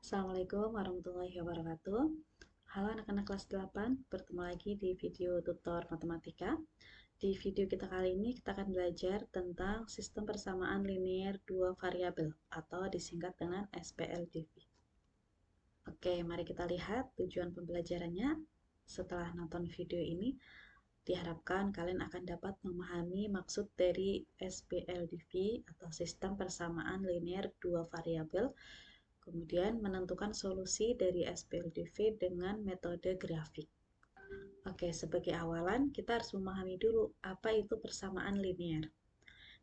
Assalamualaikum warahmatullahi wabarakatuh. Halo anak-anak kelas 8, bertemu lagi di video tutor matematika. Di video kita kali ini kita akan belajar tentang sistem persamaan linear dua variabel atau disingkat dengan SPLDV. Oke, mari kita lihat tujuan pembelajarannya. Setelah nonton video ini, diharapkan kalian akan dapat memahami maksud dari SPLDV atau sistem persamaan linear dua variabel, kemudian menentukan solusi dari SPLDV dengan metode grafik. Oke, sebagai awalan kita harus memahami dulu apa itu persamaan linear.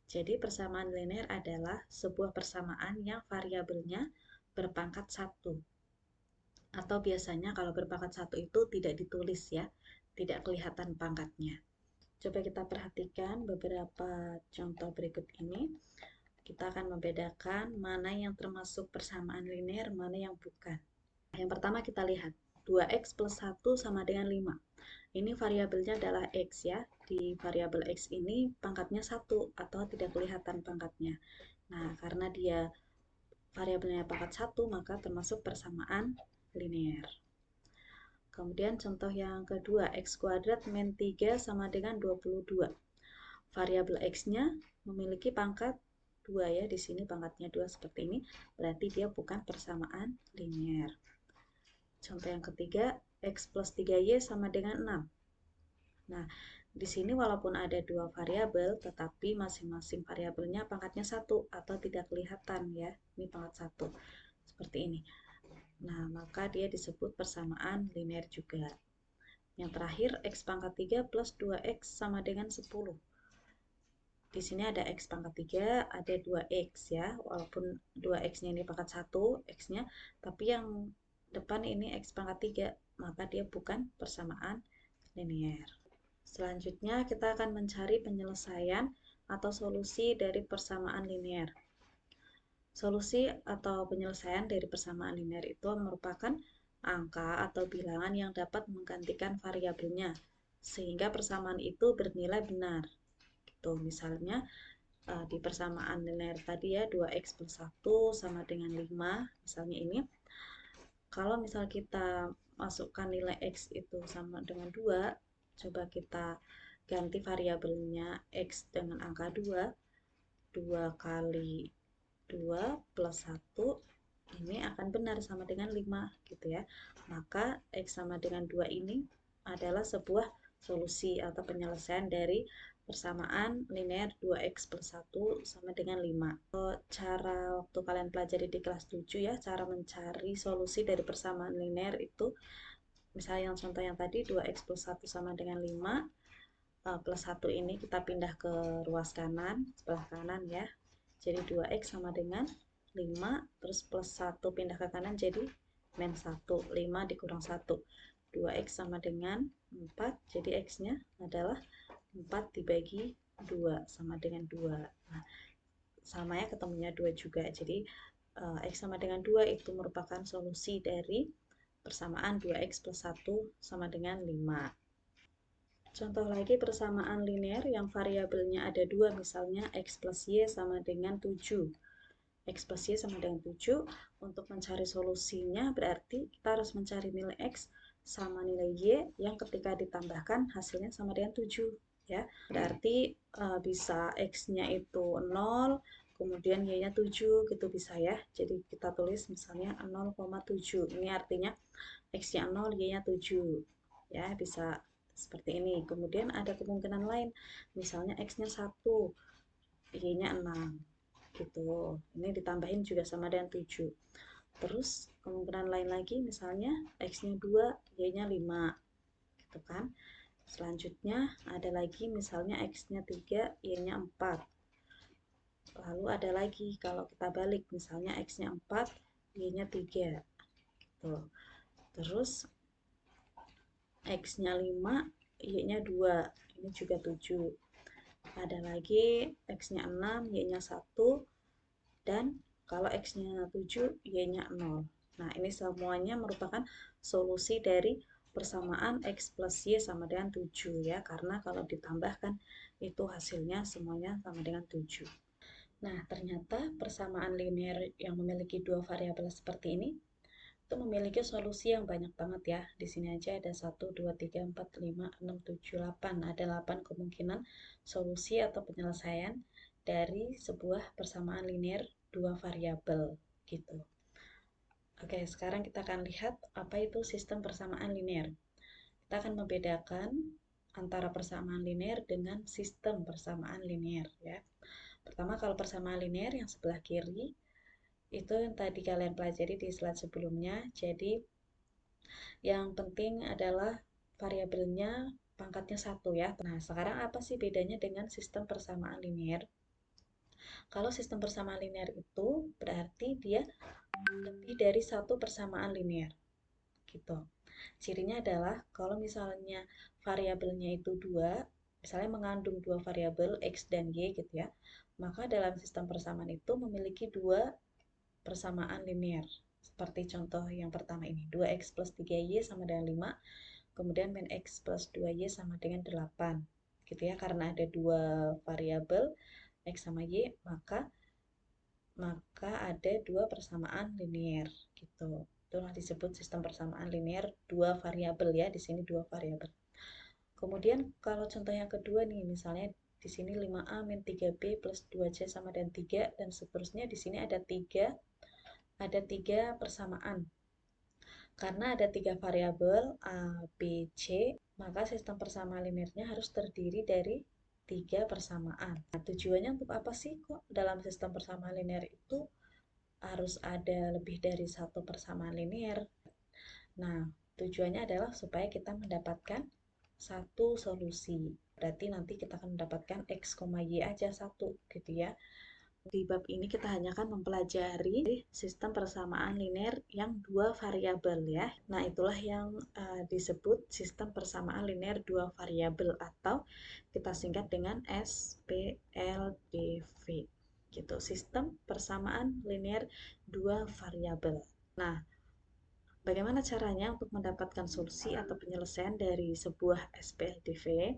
Jadi persamaan linear adalah sebuah persamaan yang variabelnya berpangkat 1. Atau biasanya kalau berpangkat 1 itu tidak ditulis ya, tidak kelihatan pangkatnya. Coba kita perhatikan beberapa contoh berikut ini. Kita akan membedakan mana yang termasuk persamaan linear, mana yang bukan. Yang pertama kita lihat, 2x plus 1 sama dengan 5. Ini variabelnya adalah x ya. Di variabel x ini pangkatnya 1 atau tidak kelihatan pangkatnya. Nah, karena dia variabelnya pangkat 1, maka termasuk persamaan linear. Kemudian contoh yang kedua, x kuadrat min 3 sama dengan 22. Variabel x-nya memiliki pangkat 2 ya, di sini pangkatnya 2 seperti ini, berarti dia bukan persamaan linear. Contoh yang ketiga, x plus 3y sama dengan 6. Nah, di sini walaupun ada dua variabel, tetapi masing-masing variabelnya pangkatnya 1 atau tidak kelihatan ya, ini pangkat 1, seperti ini. Nah, maka dia disebut persamaan linear juga. Yang terakhir, x pangkat 3 plus 2x sama dengan 10. Di sini ada x pangkat 3, ada 2x ya. Walaupun 2x-nya ini pangkat 1, x-nya, tapi yang depan ini x pangkat 3, maka dia bukan persamaan linear. Selanjutnya kita akan mencari penyelesaian atau solusi dari persamaan linear. Solusi atau penyelesaian dari persamaan linear itu merupakan angka atau bilangan yang dapat menggantikan variabelnya, sehingga persamaan itu bernilai benar. Gitu. Misalnya di persamaan linear tadi ya, 2x plus 1 sama dengan 5, misalnya ini. Kalau misal kita masukkan nilai x itu sama dengan 2, coba kita ganti variabelnya x dengan angka 2, 2 kali 2 plus 1, ini akan benar sama dengan 5 gitu ya. Maka x sama dengan 2 ini adalah sebuah solusi atau penyelesaian dari persamaan linear 2x plus 1 sama dengan 5. Cara waktu kalian pelajari di kelas 7 ya, cara mencari solusi dari persamaan linear itu, misalnya yang contoh yang tadi 2x plus 1 sama dengan 5, plus 1 ini kita pindah ke ruas kanan, sebelah kanan ya. Jadi 2x sama dengan 5, terus plus 1 pindah ke kanan jadi min 1, 5 dikurang 1. 2x sama dengan 4, jadi x-nya adalah 4 dibagi 2 sama dengan 2. Nah, sama ya, ketemunya 2 juga. Jadi x sama dengan 2 itu merupakan solusi dari persamaan 2x plus 1 sama dengan 5. Contoh lagi persamaan linear yang variabelnya ada 2, misalnya x plus y sama dengan 7. X plus y sama dengan 7. Untuk mencari solusinya berarti kita harus mencari nilai x sama nilai y yang ketika ditambahkan hasilnya sama dengan 7 ya. Berarti bisa x-nya itu 0, kemudian y-nya 7 gitu bisa ya. Jadi kita tulis misalnya 0,7. Ini artinya x-nya 0, y-nya 7 ya, bisa seperti ini. Kemudian ada kemungkinan lain, misalnya x-nya 1, y-nya 6 gitu. Ini ditambahin juga sama dengan 7. Terus kemungkinan lain lagi, misalnya x-nya 2, y-nya 5 gitu kan. Selanjutnya ada lagi misalnya x-nya 3, y-nya 4. Lalu ada lagi kalau kita balik, misalnya x-nya 4, y-nya 3 gitu. Terus x-nya 5, y-nya 2, ini juga 7. Ada lagi x-nya 6, y-nya 1, dan kalau x-nya 7, y-nya 0. Nah, ini semuanya merupakan solusi dari persamaan x plus y sama dengan 7 ya, karena kalau ditambahkan itu hasilnya semuanya sama dengan 7. Nah, ternyata persamaan linear yang memiliki dua variabel seperti ini itu memiliki solusi yang banyak banget ya. Di sini aja ada 1, 2, 3, 4, 5, 6, 7, 8. Ada 8 kemungkinan solusi atau penyelesaian dari sebuah persamaan linear dua variabel gitu. Oke, sekarang kita akan lihat apa itu sistem persamaan linear. Kita akan membedakan antara persamaan linear dengan sistem persamaan linear ya. Pertama, kalau persamaan linear yang sebelah kiri itu yang tadi kalian pelajari di slide sebelumnya. Jadi yang penting adalah variabelnya pangkatnya 1 ya. Nah, sekarang apa sih bedanya dengan sistem persamaan linear? Kalau sistem persamaan linear itu berarti dia lebih dari satu persamaan linear gitu. Cirinya adalah kalau misalnya variabelnya itu 2, misalnya mengandung 2 variabel X dan Y gitu ya, maka dalam sistem persamaan itu memiliki 2 persamaan linear. Seperti contoh yang pertama ini, 2X plus 3Y sama dengan 5, kemudian min X plus 2Y sama dengan 8. Gitu ya, karena ada 2 variabel X sama Y, maka ada 2 persamaan linear gitu. Itulah disebut sistem persamaan linear 2 variabel ya, di sini 2 variabel. Kemudian kalau contoh yang kedua nih, misalnya di sini 5A min 3B plus 2C sama dengan 3 dan seterusnya. Di sini ada 3 persamaan. Karena ada 3 variabel A, B, C, maka sistem persamaan linearnya harus terdiri dari 3 persamaan. Nah, tujuannya untuk apa sih kok dalam sistem persamaan linear itu harus ada lebih dari satu persamaan linear? Nah, tujuannya adalah supaya kita mendapatkan satu solusi. Berarti nanti kita akan mendapatkan X, Y aja satu gitu ya. Di bab ini kita hanya akan mempelajari sistem persamaan linear yang 2 variabel ya. Nah, itulah yang disebut sistem persamaan linear 2 variabel atau kita singkat dengan SPLDV. Gitu, sistem persamaan linear 2 variabel. Nah, bagaimana caranya untuk mendapatkan solusi atau penyelesaian dari sebuah SPLDV?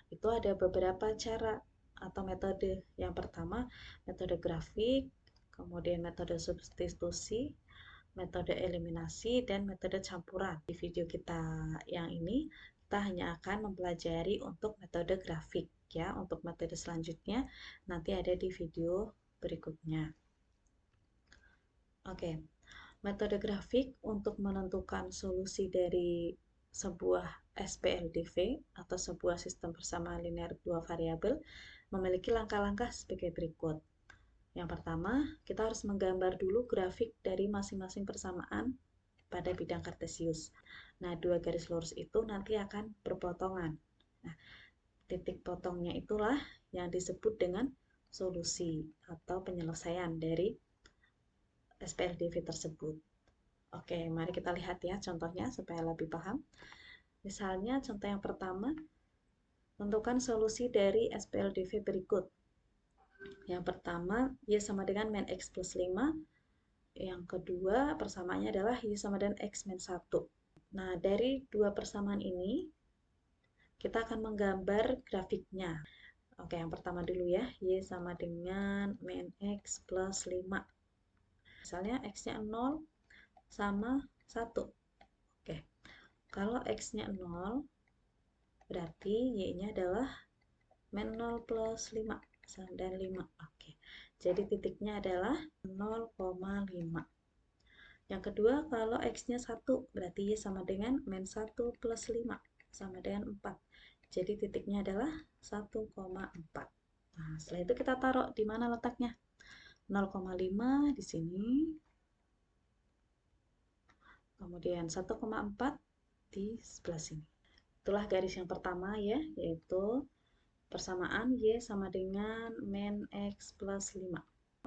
Itu ada beberapa cara atau metode. Yang pertama, metode grafik, kemudian metode substitusi, metode eliminasi, dan metode campuran. Di video kita yang ini, kita hanya akan mempelajari untuk metode grafik ya. Untuk metode selanjutnya nanti ada di video berikutnya. Oke. Metode grafik untuk menentukan solusi dari sebuah SPLDV atau sebuah sistem persamaan linear 2 variabel memiliki langkah-langkah sebagai berikut. Yang pertama, kita harus menggambar dulu grafik dari masing-masing persamaan pada bidang kartesius. Nah, 2 garis lurus itu nanti akan berpotongan. Nah, titik potongnya itulah yang disebut dengan solusi atau penyelesaian dari SPLDV tersebut. Oke, mari kita lihat ya contohnya supaya lebih paham. Misalnya contoh yang pertama, tentukan solusi dari SPLDV berikut. Yang pertama, Y sama dengan min X plus 5. Yang kedua, persamaannya adalah Y sama dengan X min 1. Nah, dari dua persamaan ini, kita akan menggambar grafiknya. Oke, yang pertama dulu ya, Y sama dengan min X plus 5. Misalnya X-nya 0 sama 1. Oke, kalau X-nya 0, berarti Y-nya adalah min 0 plus 5 dan 5. Oke, jadi titiknya adalah 0,5. Yang kedua, kalau X-nya 1, berarti Y sama dengan min 1 plus 5 sama dengan 4. Jadi titiknya adalah 1,4. Nah, setelah itu kita taruh di mana letaknya? 0,5 di sini. Kemudian 1,4 di sebelah sini. Itulah garis yang pertama ya, yaitu persamaan Y sama dengan min X plus 5.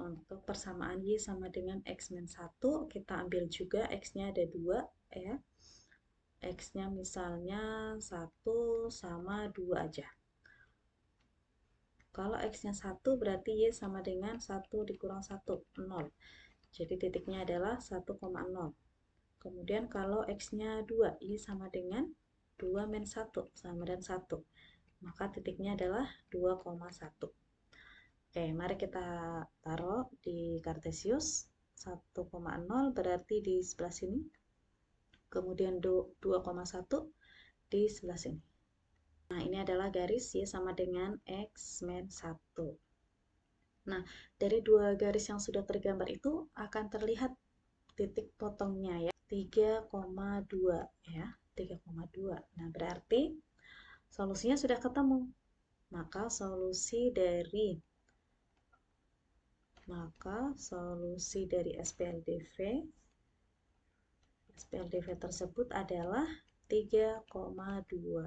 Untuk persamaan Y sama dengan X min 1, kita ambil juga X-nya ada 2 ya. X-nya misalnya 1 sama 2 aja. Kalau X-nya 1 berarti Y sama dengan 1 dikurang 1, 0. Jadi titiknya adalah 1,0. Kemudian kalau X-nya 2, Y sama dengan 2 min 1 sama dengan 1. Maka titiknya adalah 2,1. Oke, mari kita taruh di kartesius. 1,0 berarti di sebelah sini kemudian 2,1 di sebelah sini. Nah, ini adalah garis Y sama dengan X min 1. Nah, dari dua garis yang sudah tergambar itu akan terlihat titik potongnya ya, 3,2 ya, 3,2. Nah, berarti solusinya sudah ketemu. Maka solusi dari SPLDV tersebut adalah 3,2.